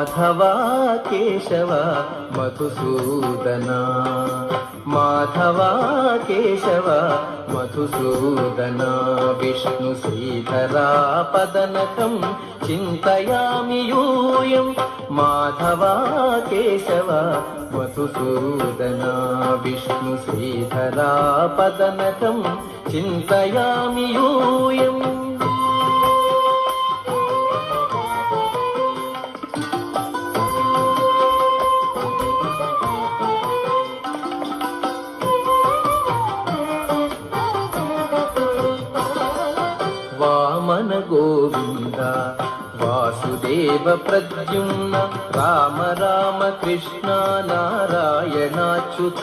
Madhava Keshava Madhusudana Madhava Keshava Madhusudana Vishnu శ్రీధరా పదనకం చింతయామి యూయం Madhava Keshava Madhusudana Vishnu శ్రీధరా పదనకం చింతయామి యూయం. Vamana Govinda Vasudeva Pradyumna Rama Rama Krishna నారాయణాచ్యుత.